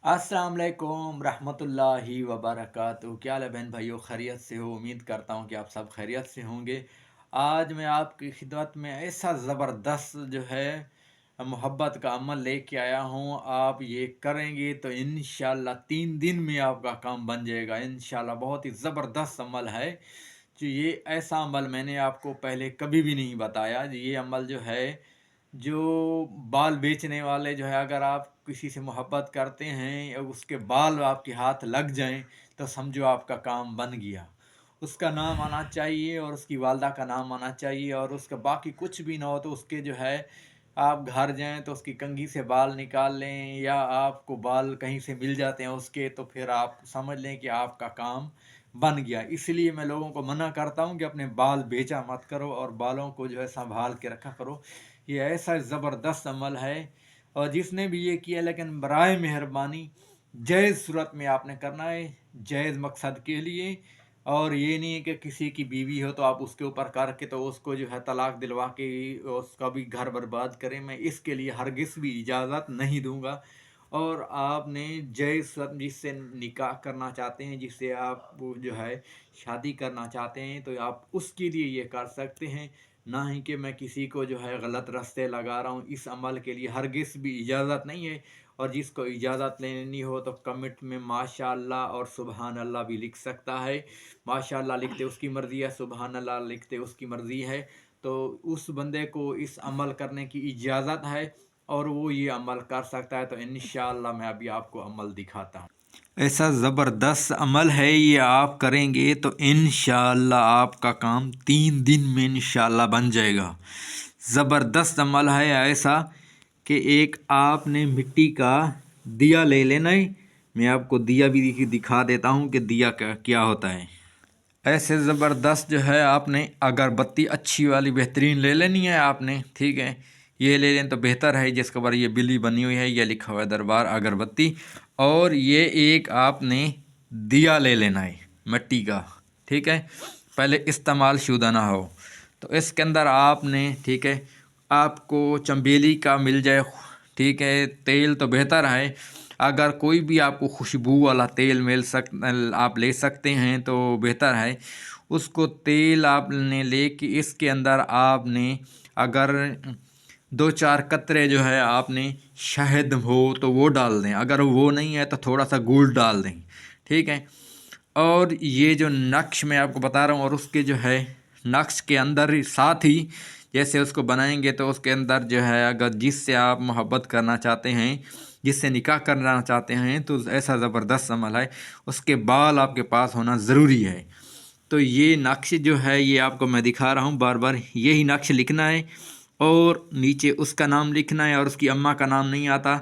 अस्सलाम वालेकुम रहमतुल्लाहि व बरकातुहू। क्या हाल है बहन भाइयों, खैरियत से हो? उम्मीद करता हूँ कि आप सब खैरियत से होंगे। आज मैं आपकी खिदमत में ऐसा ज़बरदस्त जो है मोहब्बत का अमल लेके आया हूँ। आप ये करेंगे तो इंशाल्लाह 3 दिन में आपका काम बन जाएगा इंशाल्लाह। बहुत ही ज़बरदस्त अमल है। जो ये ऐसा अमल मैंने आपको पहले कभी भी नहीं बताया। ये अमल जो है, जो बाल बेचने वाले जो है, अगर आप किसी से मोहब्बत करते हैं और उसके बाल आपके हाथ लग जाएं तो समझो आपका काम बन गया। उसका नाम आना चाहिए और उसकी वालदा का नाम आना चाहिए, और उसका बाकी कुछ भी ना हो तो उसके जो है, आप घर जाएं तो उसकी कंघी से बाल निकाल लें, या आपको बाल कहीं से मिल जाते हैं उसके, तो फिर आप समझ लें कि आपका काम बन गया। इसलिए मैं लोगों को मना करता हूँ कि अपने बाल बेचा मत करो और बालों को जो है संभाल के रखा करो। ये ऐसा ज़बरदस्त अमल है, और जिसने भी ये किया, लेकिन बराए मेहरबानी जायज़ सूरत में आपने करना है, जायज़ मकसद के लिए। और ये नहीं है कि किसी की बीवी हो तो आप उसके ऊपर करके तो उसको जो है तलाक दिलवा के उसका भी घर बर्बाद करें। मैं इसके लिए हरगिज़ भी इजाज़त नहीं दूंगा। और आपने जायज़ सूरत जिससे निकाह करना चाहते हैं, जिससे आप वो जो है शादी करना चाहते हैं, तो आप उसके लिए ये कर सकते हैं। ना ही कि मैं किसी को जो है गलत रास्ते लगा रहा हूँ। इस अमल के लिए हरगिज़ भी इजाज़त नहीं है। और जिसको इजाज़त लेनी हो तो कमेंट में माशाअल्लाह और सुबहान अल्लाह भी लिख सकता है। माशाअल्लाह लिखते उसकी मर्ज़ी है, सुबहान अल्लाह लिखते उसकी मर्ज़ी है। तो उस बंदे को इस अमल करने की इजाज़त है और वो ये अमल कर सकता है। तो इंशाअल्लाह मैं अभी आपको अमल दिखाता हूँ। ऐसा ज़बरदस्त अमल है, ये आप करेंगे तो इंशाअल्लाह आपका काम 3 दिन में इंशाअल्लाह बन जाएगा। ज़बरदस्त अमल है ऐसा कि एक आपने मिट्टी का दिया ले लेना है। मैं आपको दिया भी दिखा देता हूँ कि दिया क्या क्या होता है। ऐसे ज़बरदस्त जो है, आपने अगरबत्ती अच्छी वाली बेहतरीन ले लेनी है आपने, ठीक है। ये ले लें तो बेहतर है, जिसके ऊपर ये बिल्ली बनी हुई है, ये लिखा हुआ है दरबार अगरबत्ती। और ये एक आपने दिया ले लेना है मिट्टी का, ठीक है। पहले इस्तेमाल शुदा ना हो तो इसके अंदर आपने, ठीक है, आपको चंबेली का मिल जाए, ठीक है, तेल तो बेहतर है। अगर कोई भी आपको खुशबू वाला तेल आप ले सकते हैं तो बेहतर है। उसको तेल आपने लेके इसके अंदर आपने, अगर 2-4 कतरे जो है आपने शहद हो तो वो डाल दें, अगर वो नहीं है तो थोड़ा सा गुड़ डाल दें, ठीक है। और ये जो नक्श मैं आपको बता रहा हूँ, और उसके जो है नक्श के अंदर साथ ही जैसे उसको बनाएंगे तो उसके अंदर जो है, अगर जिससे आप मोहब्बत करना चाहते हैं, जिससे निकाह करना चाहते हैं, तो ऐसा ज़बरदस्त अमल है, उसके बाल आपके पास होना ज़रूरी है। तो ये नक्श जो है, ये आपको मैं दिखा रहा हूँ बार बार, यही नक्श लिखना है और नीचे उसका नाम लिखना है। और उसकी अम्मा का नाम नहीं आता,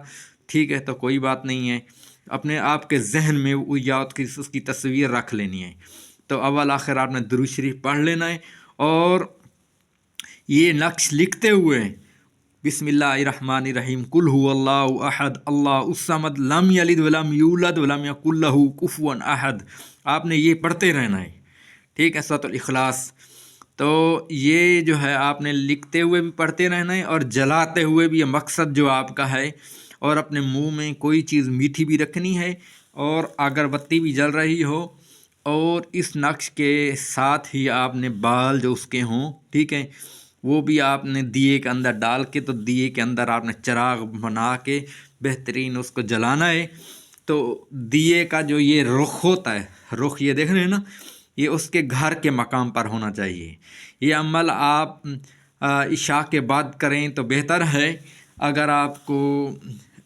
ठीक है, तो कोई बात नहीं है, अपने आप के जहन में वो याद की उसकी तस्वीर रख लेनी है। तो अव्वल आखिर आपने दुरूद शरीफ पढ़ लेना है, और ये नक्श लिखते हुए बिस्मिल्लाहिर्रहमानिर्रहीम कुल हुवल्लाहु अहद अल्लाहुस समद लम यलिद वलम यूलद वलम यकुल लहू कुफुवन अहद, आपने ये पढ़ते रहना है, ठीक है, सूरतुल इखलास। तो ये जो है आपने लिखते हुए भी पढ़ते रहना है और जलाते हुए भी, ये मकसद जो आपका है। और अपने मुंह में कोई चीज़ मीठी भी रखनी है, और अगरबत्ती भी जल रही हो, और इस नक्श के साथ ही आपने बाल जो उसके हों, ठीक है, वो भी आपने दिए के अंदर डाल के, तो दिए के अंदर आपने चिराग बना के बेहतरीन उसको जलाना है। तो दिए का जो ये रुख होता है, रुख ये देख रहे हैं ना, ये उसके घर के मकाम पर होना चाहिए। ये अमल आप इशा के बाद करें तो बेहतर है। अगर आपको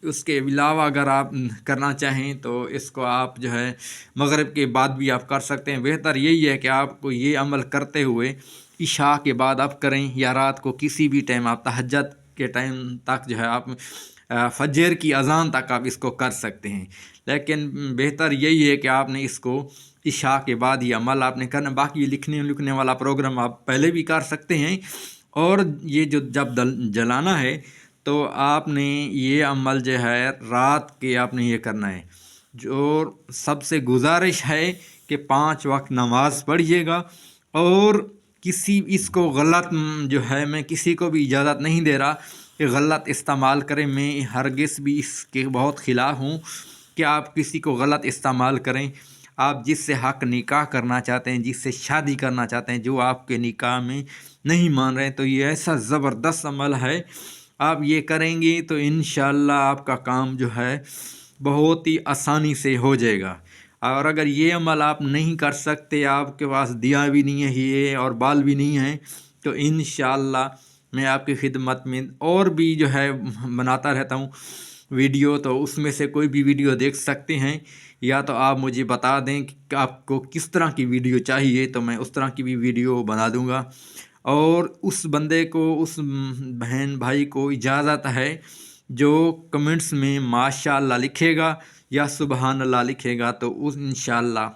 उसके अलावा अगर आप करना चाहें तो इसको आप जो है मगरिब के बाद भी आप कर सकते हैं। बेहतर यही है कि आपको ये अमल करते हुए इशा के बाद आप करें, या रात को किसी भी टाइम आप तहज्जुद के टाइम तक जो है आप फजर की अज़ान तक आप इसको कर सकते हैं। लेकिन बेहतर यही है कि आपने इसको इशा के बाद ये अमल आपने करना। बाकी लिखने लिखने वाला प्रोग्राम आप पहले भी कर सकते हैं। और ये जो जब जलाना है तो आपने ये अमल जो है रात के आपने ये करना है। जो सबसे गुजारिश है कि 5 वक्त नमाज पढ़िएगा, और किसी इसको गलत जो है, मैं किसी को भी इजाज़त नहीं दे रहा कि गलत इस्तेमाल करें। मैं हरगिज़ भी इसके बहुत ख़िलाफ़ हूँ کہ آپ کسی کو غلط استعمال کریں. آپ جس سے حق نکاح کرنا چاہتے ہیں، جس سے شادی کرنا چاہتے ہیں، جو آپ کے نکاح میں نہیں مان رہے ہیں، تو یہ ایسا زبردست عمل ہے. آپ یہ کریں گے تو انشاءاللہ آپ کا کام جو ہے بہت ہی آسانی سے ہو جائے گا. اور اگر یہ عمل آپ نہیں کر سکتے، آپ کے پاس دیا بھی نہیں ہے یہ اور بال بھی نہیں ہیں، تو انشاءاللہ میں آپ کی خدمت میں اور بھی جو ہے بناتا رہتا ہوں ویڈیو. تو اس میں سے کوئی بھی ویڈیو دیکھ سکتے ہیں، یا تو آپ مجھے بتا دیں کہ آپ کو کس طرح کی ویڈیو چاہیے، تو میں اس طرح کی بھی ویڈیو بنا دوں گا. اور اس بندے کو، اس بہن بھائی کو اجازت ہے جو کمنٹس میں ماشاء اللہ لکھے گا یا سبحان اللہ لکھے گا، تو انشاءاللہ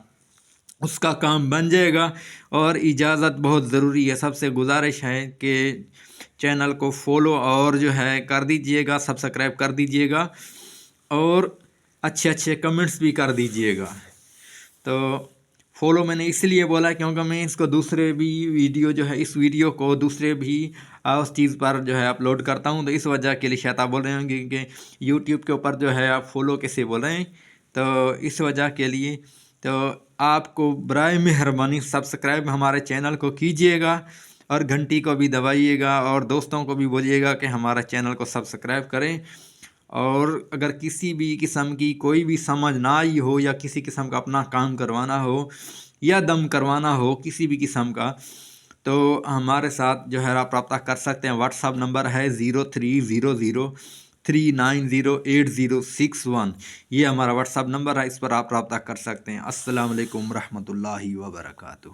اس کا کام بن جائے گا. اور اجازت بہت ضروری ہے. سب سے گزارش ہے کہ چینل کو فالو اور جو ہے کر دیجئے گا، سبسکرائب کر دیجئے گا، اور اچھے اچھے کمنٹس بھی کر دیجئے گا. تو فالو میں نے اس لیے بولا کیونکہ میں اس کو دوسرے بھی ویڈیو جو ہے، اس ویڈیو کو دوسرے بھی اس چیز پر جو ہے اپلوڈ کرتا ہوں، تو اس وجہ کے لیے شاید آپ بول رہے ہوں گے کہ یوٹیوب کے اوپر جو ہے آپ فالو کیسے بول رہے ہیں. تو اس وجہ کے لیے تو آپ کو برائے مہربانی سبسکرائب ہمارے چینل کو کیجئے گا، اور گھنٹی کو بھی دبائیے گا، اور دوستوں کو بھی بولیے گا کہ ہمارا چینل کو سبسکرائب کریں. اور اگر کسی بھی قسم کی کوئی بھی سمجھ نہ آئی ہو، یا کسی قسم کا اپنا کام کروانا ہو یا دم کروانا ہو کسی بھی قسم کا، تو ہمارے ساتھ جو ہے آپ رابطہ کر سکتے ہیں. واٹس ایپ نمبر ہے 0300390861. یہ ہمارا واٹس ایپ نمبر ہے، اس پر آپ رابطہ کر سکتے ہیں. السلام علیکم ورحمۃ اللہ وبرکاتہ.